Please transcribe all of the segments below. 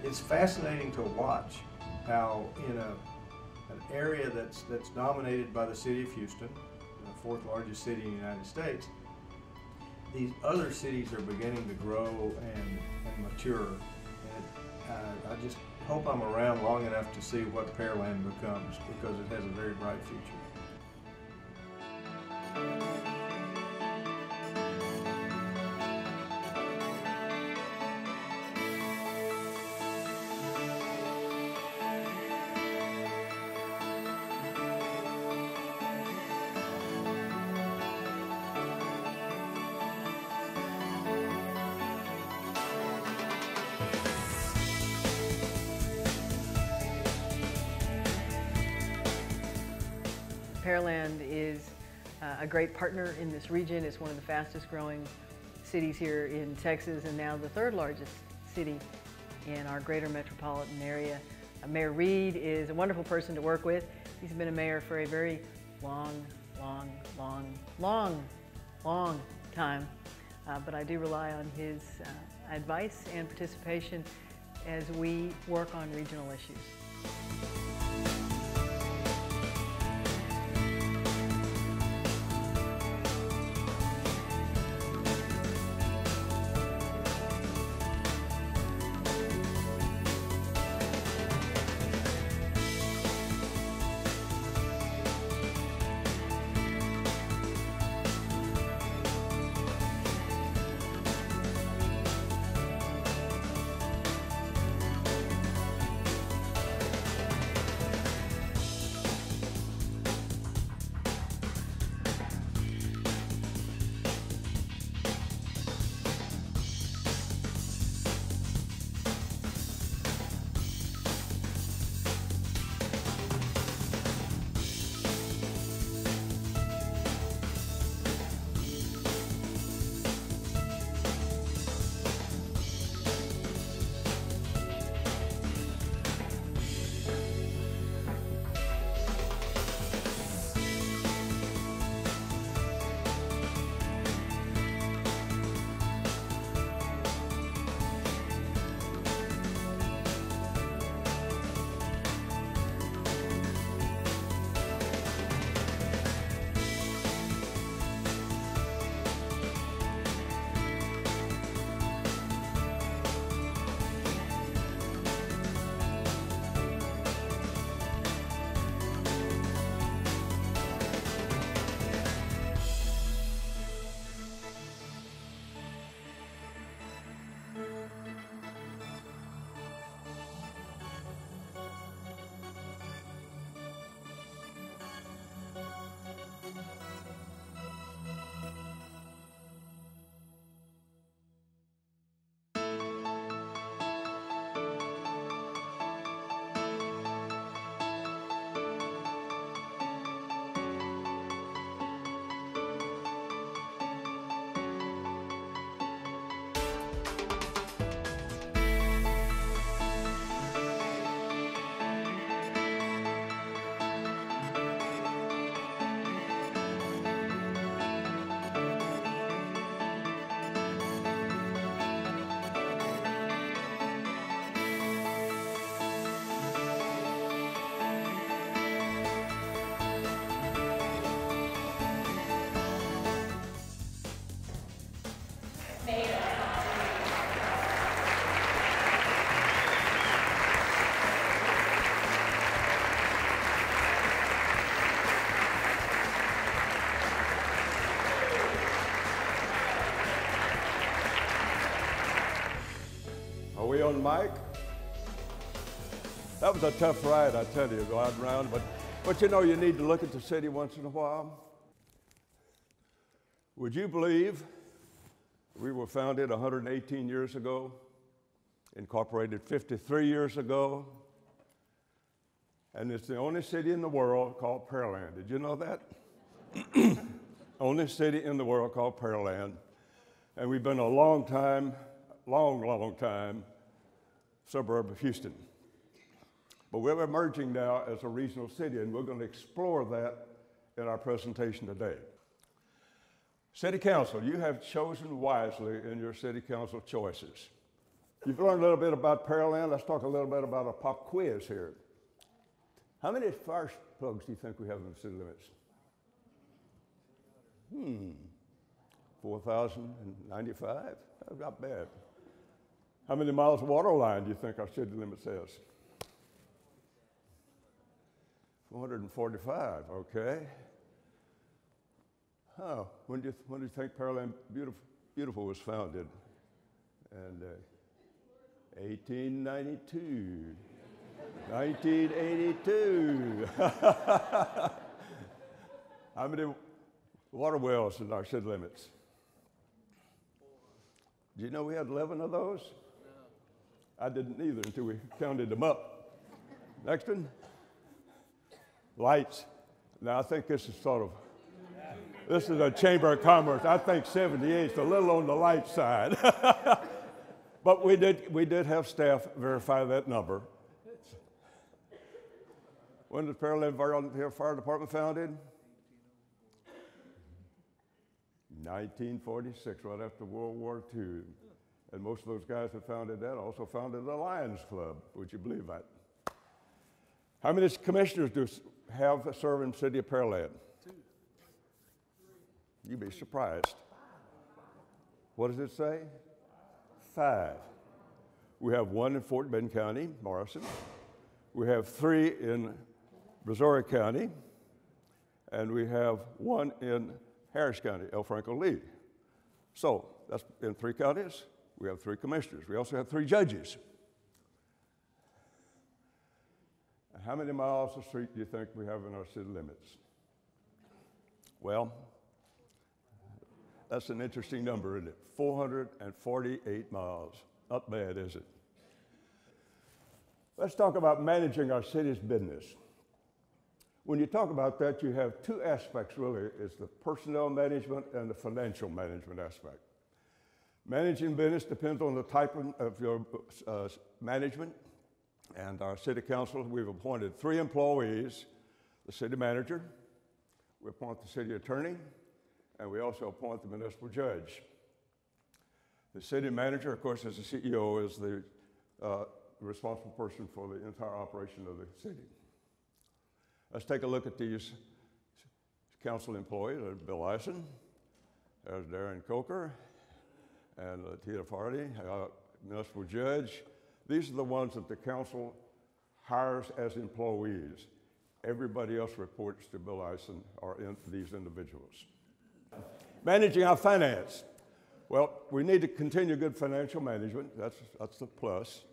it's fascinating to watch how in an area that's dominated by the city of Houston, the fourth largest city in the United States, these other cities are beginning to grow and mature. And I just hope I'm around long enough to see what Pearland becomes, because it has a very bright future. Pearland is a great partner in this region. It's one of the fastest growing cities here in Texas, and now the third largest city in our greater metropolitan area. Mayor Reed is a wonderful person to work with. He's been a mayor for a very long time, but I do rely on his advice and participation as we work on regional issues. Are we on mic? That was a tough ride, I tell you, going around, but you know, you need to look at the city once in a while. Would you believe we were founded 118 years ago, incorporated 53 years ago, and it's the only city in the world called Pearland. Did you know that? Only city in the world called Pearland. And we've been a long time, long time, suburb of Houston. But we're emerging now as a regional city, and we're going to explore that in our presentation today. City Council, you have chosen wisely in your City Council choices. You've learned a little bit about Pearland. Let's talk a little bit about a pop quiz here. How many fire plugs do you think we have in the city limits? 4,095? That's not bad. How many miles of water line do you think our city limit says? 445, okay. When do you think Pearland Beautiful was founded? And 1892, 1982. How many water wells in our city limits? Do you know we had 11 of those? No. I didn't either until we counted them up. Next one. Lights. Now I think this is this is a Chamber of Commerce. I think 78 is a little on the light side. But we did have staff verify that number. When was Pearland Volunteer Fire Department founded? 1946, right after World War II. And most of those guys that founded that also founded the Lions Club. Would you believe that? How many commissioners do have serve in the city of Pearland? 2. You'd be surprised. What does it say? 5. We have 1 in Fort Bend County, Morrison. We have 3 in Brazoria County. And we have 1 in Harris County, El Franco Lee. So that's in 3 counties. We have 3 commissioners. We also have 3 judges. And how many miles of street do you think we have in our city limits? Well, that's an interesting number, isn't it? 448 miles. Not bad, is it? Let's talk about managing our city's business. When you talk about that, you have 2 aspects, really. It's the personnel management and the financial management aspect. Managing business depends on the type of your management. And our city council, we've appointed 3 employees, the city manager, we appoint the city attorney, and we also appoint the municipal judge. The city manager, of course, as the CEO, is the responsible person for the entire operation of the city. Let's take a look at these council employees. There's Bill Eisen, there's Darren Coker, and Tita Fardy, municipal judge. These are the ones that the council hires as employees. Everybody else reports to Bill Eisen or these individuals. Managing our finance. Well, we need to continue good financial management. That's the plus.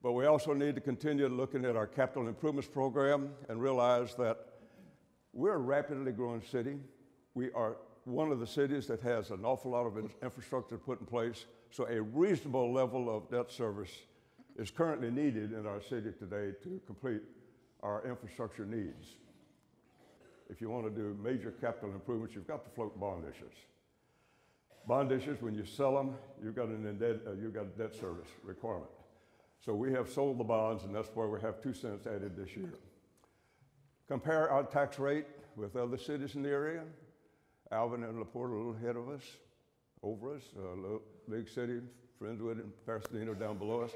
But we also need to continue looking at our capital improvements program and realize that we're a rapidly growing city. We are one of the cities that has an awful lot of infrastructure put in place. So a reasonable level of debt service is currently needed in our city today to complete our infrastructure needs. If you want to do major capital improvements, you've got to float bond issues. Bond issues, when you sell them, you've got a debt service requirement. So we have sold the bonds, and that's why we have 2 cents added this year. Compare our tax rate with other cities in the area. Alvin and LaPorte are a little ahead of us, over us, League City, Friendswood and Pasadena down below us.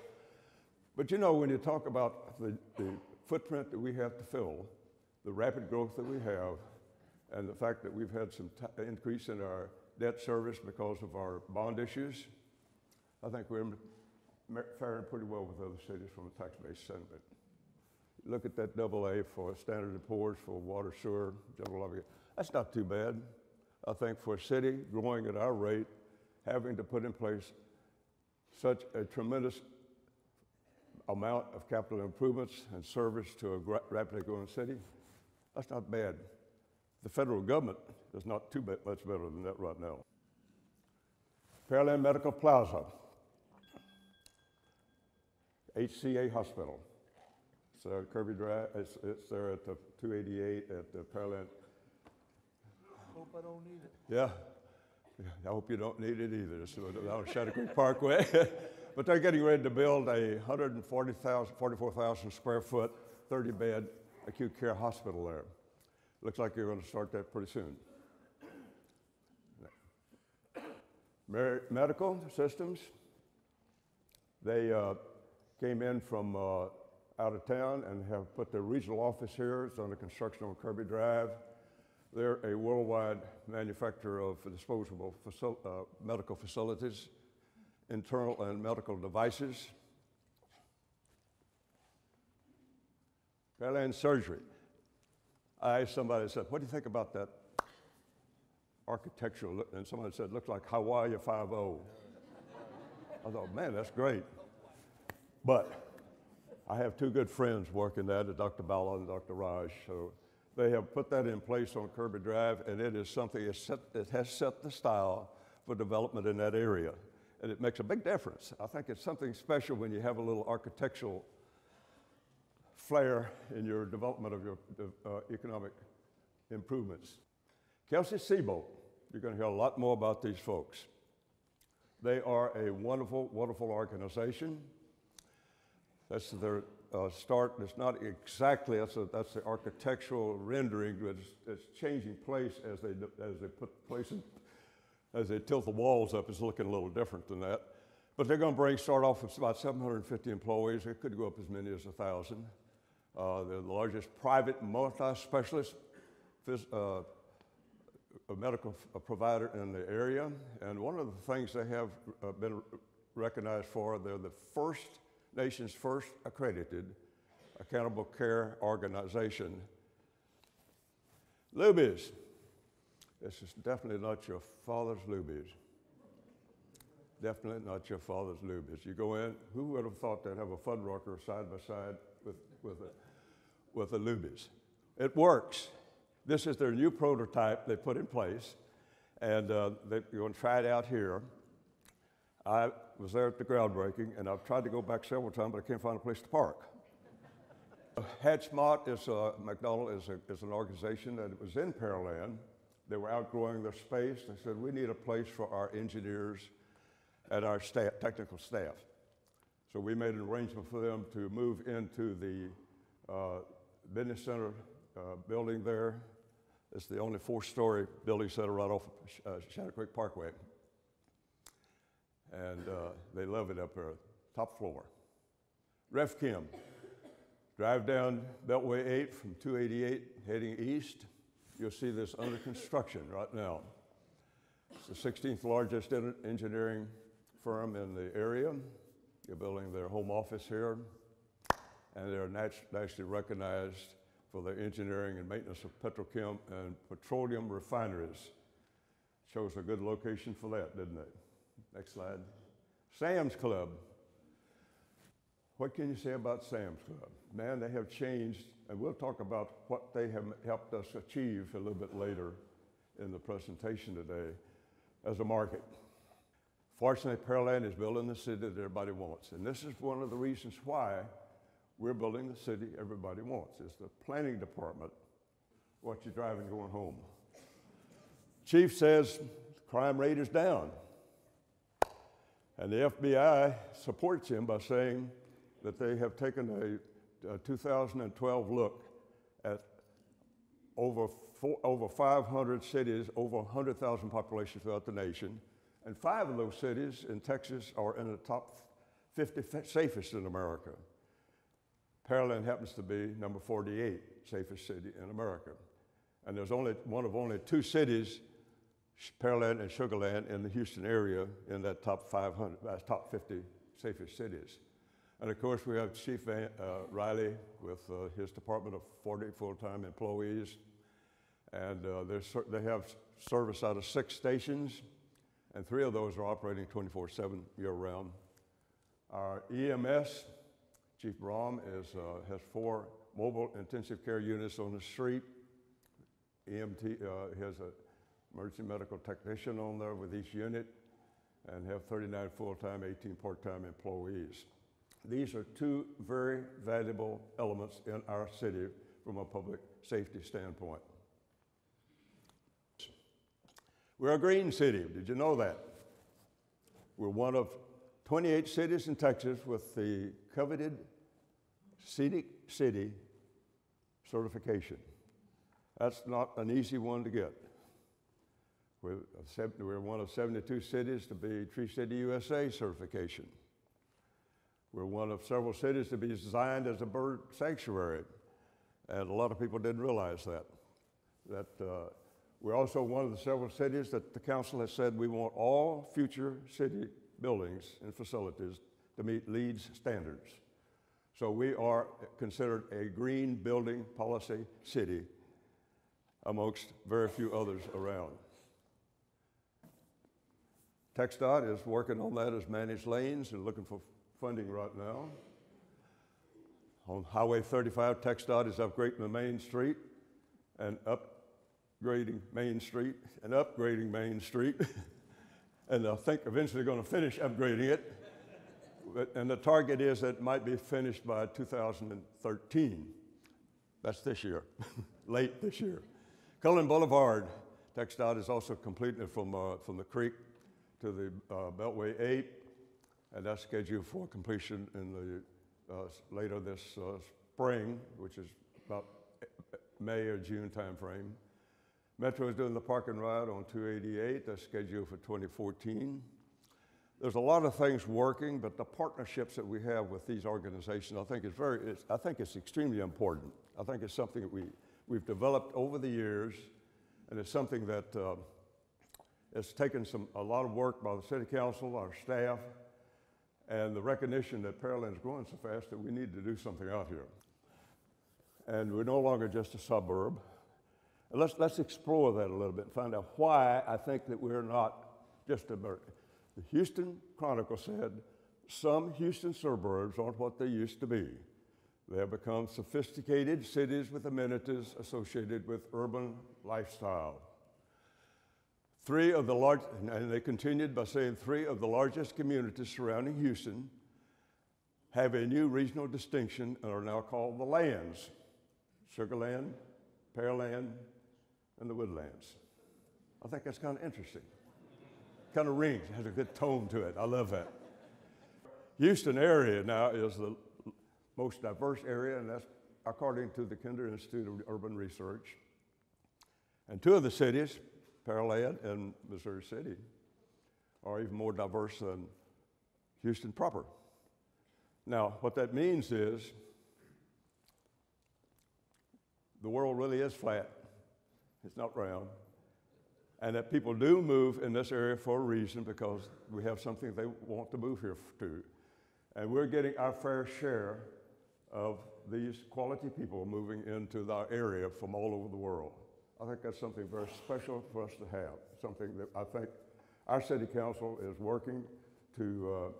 But you know, when you talk about the footprint that we have to fill, the rapid growth that we have, and the fact that we've had some increase in our debt service because of our bond issues, I think we're faring pretty well with other cities from a tax-based sentiment. Look at that AA for Standard & Poor's for water, sewer, general levy. That's not too bad. I think for a city growing at our rate, having to put in place such a tremendous amount of capital improvements and service to a rapidly growing city, that's not bad. The federal government is not too much better than that right now. Pearland Medical Plaza, HCA Hospital. So Kirby Drive, it's there at the 288 at the Pearland. Hope I don't need it. Yeah, I hope you don't need it either. It's on Shadow Creek Parkway. But they're getting ready to build a 44,000 square foot, 30-bed acute care hospital there. Looks like you're going to start that pretty soon. Medical systems. They came in from out of town and have put their regional office here. It's under construction on Kirby Drive. They're a worldwide manufacturer of disposable medical facilities, internal and medical devices. Pearland Surgery. Somebody said, what do you think about that architectural look? And somebody said, looks like Hawaii 5-0. I thought, man, that's great. But I have two good friends working there, Dr. Bala and Dr. Raj. So they have put that in place on Kirby Drive, and it is something that has set the style for development in that area. And it makes a big difference. I think it's something special when you have a little architectural flair in your development of your economic improvements. Kelsey Sebold, you're going to hear a lot more about these folks. They are a wonderful, wonderful organization. That's their start. It's not exactly, that's the architectural rendering, but it's changing place as they put place in, as they tilt the walls up. It's looking a little different than that. But they're going to start off with about 750 employees. It could go up as many as 1,000. They're the largest private multi-specialist medical provider in the area. And one of the things they have been recognized for, they're the nation's first accredited accountable care organization. Luby's. This is definitely not your father's Luby's. Definitely not your father's Luby's. You go in, who would have thought they'd have a Fuddrucker side by side with a Luby's? It works. This is their new prototype they put in place, and they're going to try it out here. I was there at the groundbreaking, and I've tried to go back several times, but I can't find a place to park. Hatchmont McDonald is an organization that was in Pearland. They were outgrowing their space. They said, we need a place for our engineers and our technical staff. So we made an arrangement for them to move into the business center building there. It's the only 4-story building center right off of Shannon Creek Parkway. And they love it up there, top floor. RefChem, drive down Beltway 8 from 288 heading east. You'll see this under construction right now. It's the 16th largest engineering firm in the area. They're building their home office here, and they're nationally recognized for their engineering and maintenance of petrochem and petroleum refineries. Chose a good location for that, didn't it? Next slide. Sam's Club. What can you say about Sam's Club? Man, they have changed, and we'll talk about what they have helped us achieve a little bit later in the presentation today as a market. Fortunately, Pearland is building the city that everybody wants, and this is one of the reasons why we're building the city everybody wants. It's the planning department, what you're driving going home. Chief says crime rate is down, and the FBI supports him by saying that they have taken a 2012 look at over 500 cities, over 100,000 population throughout the nation, and 5 of those cities in Texas are in the top 50 safest in America. Pearland happens to be number 48 safest city in America. And there's only one of only 2 cities, Pearland and Sugar Land, in the Houston area in that top 50 safest cities. And of course, we have Chief Riley with his department of 40 full-time employees. And they have service out of 6 stations, and 3 of those are operating 24/7 year-round. Our EMS, Chief Brahm has 4 mobile intensive care units on the street. EMT has an emergency medical technician on there with each unit, and have 39 full-time, 18 part-time employees. These are 2 very valuable elements in our city from a public safety standpoint. We're a green city. Did you know that? We're one of 28 cities in Texas with the coveted Scenic City certification. That's not an easy one to get. We're one of 72 cities to be Tree City USA certification. We're one of several cities to be designed as a bird sanctuary, and a lot of people didn't realize that. We're also one of the several cities that the council has said we want all future city buildings and facilities to meet LEED standards. So we are considered a green building policy city amongst very few others around. TxDOT is working on that as managed lanes and looking for funding right now. On Highway 35, TxDOT is upgrading the main street and upgrading Main Street. And I think eventually going to finish upgrading it. And the target is that it might be finished by 2013. That's this year, late this year. Cullen Boulevard, TxDOT is also completing it from the creek to the Beltway 8, and that's scheduled for completion in the later this spring, which is about May or June timeframe. Metro is doing the park and ride on 288. That's scheduled for 2014. There's a lot of things working, but the partnerships that we have with these organizations, I think it's extremely important. I think it's something that we've developed over the years, and it's something that it's taken a lot of work by the city council, our staff, and the recognition that Pearland is growing so fast that we need to do something out here. And we're no longer just a suburb. And let's explore that a little bit and find out why I think that we're not just a suburb. The Houston Chronicle said, some Houston suburbs aren't what they used to be. They have become sophisticated cities with amenities associated with urban lifestyle. And they continued by saying 3 of the largest communities surrounding Houston have a new regional distinction and are now called the lands: Sugarland, Pearland, and the Woodlands. I think that's kind of interesting. Kind of rings, has a good tone to it. I love that. Houston area now is the most diverse area, and that's according to the Kinder Institute of Urban Research. And 2 of the cities, Pearland and Missouri City, are even more diverse than Houston proper. Now, what that means is the world really is flat. It's not round. And that people do move in this area for a reason, because we have something they want to move here to. And we're getting our fair share of these quality people moving into our area from all over the world. I think that's something very special for us to have, something that I think our city council is working to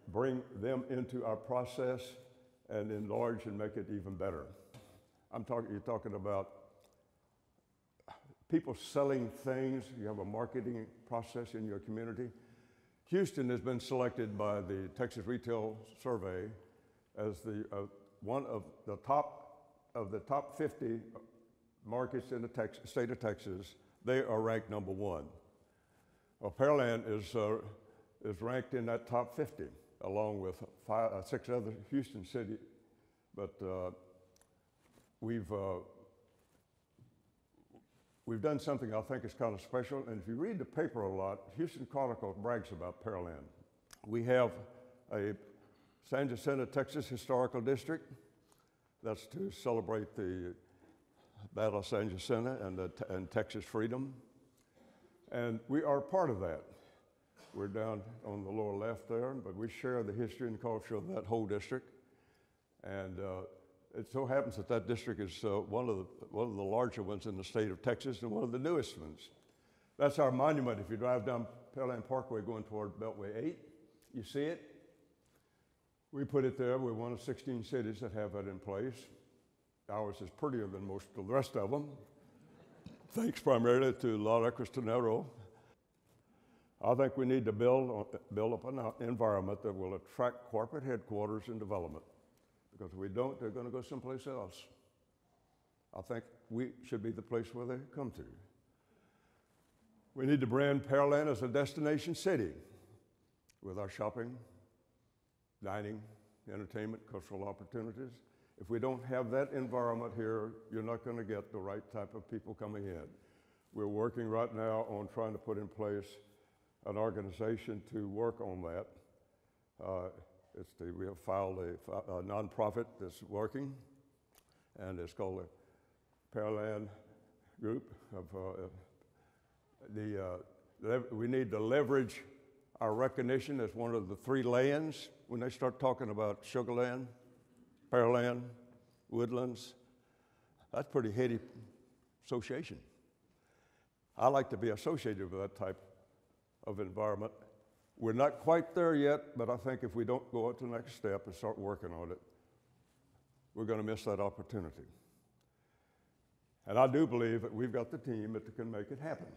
bring them into our process and enlarge and make it even better. You're talking about people selling things. You have a marketing process in your community. Houston has been selected by the Texas Retail Survey as one of the top 50 markets in the state of Texas. They are ranked number 1. Well, Pearland is ranked in that top 50, along with 6 other Houston cities. But we've done something I think is kind of special, and if you read the paper a lot, Houston Chronicle brags about Pearland. We have a San Jacinto, Texas Historical District. That's to celebrate the Battle of San Jacinto and Texas freedom. And we are part of that. We're down on the lower left there, but we share the history and culture of that whole district. And it so happens that that district is one of the larger ones in the state of Texas and one of the newest ones. That's our monument. If you drive down Pearland Parkway going toward Beltway 8, you see it. We put it there. We're one of 16 cities that have that in place. Ours is prettier than most of the rest of them, thanks primarily to Laura Cristanero. I think we need to build up an environment that will attract corporate headquarters and development. Because if we don't, they're going to go someplace else. I think we should be the place where they come to. We need to brand Pearland as a destination city with our shopping, dining, entertainment, cultural opportunities. If we don't have that environment here, you're not going to get the right type of people coming in. We're working right now on trying to put in place an organization to work on that. We have filed a nonprofit that's working, and it's called the Pearland Group. We need to leverage our recognition as one of the 3 lands when they start talking about Sugarland, Pearland, Woodlands. That's pretty heady association. I like to be associated with that type of environment. We're not quite there yet, but I think if we don't go to the next step and start working on it, we're going to miss that opportunity. And I do believe that we've got the team that can make it happen.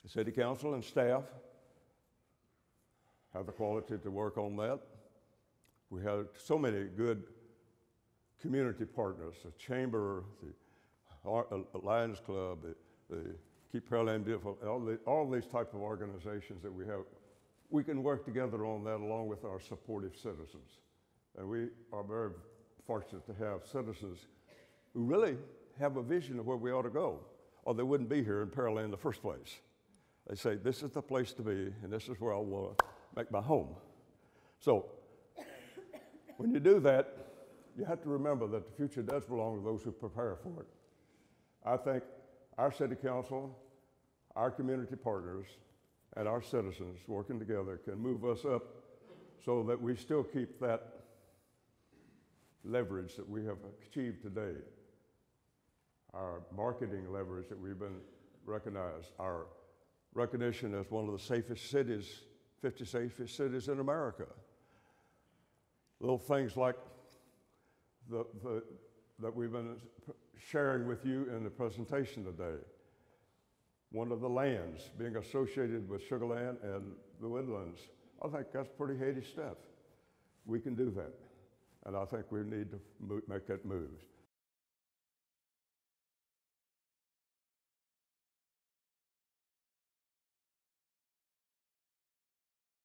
The City Council and staff have the quality to work on that. We have so many good community partners, the Chamber, the Lions Club, the Keep Pearland Beautiful, all these type of organizations that we have. We can work together on that along with our supportive citizens. And we are very fortunate to have citizens who really have a vision of where we ought to go, or they wouldn't be here in Pearland in the first place. They say, this is the place to be, and this is where I want to make my home. So when you do that, you have to remember that the future does belong to those who prepare for it. I think our City Council, our community partners, and our citizens working together can move us up so that we still keep that leverage that we have achieved today. Our marketing leverage that we've been recognized, our recognition as one of the safest cities, 50 safest cities in America. Little things like that we've been sharing with you in the presentation today. One of the lands being associated with Sugarland and the Woodlands. I think that's pretty heady stuff. We can do that. And I think we need to make that move.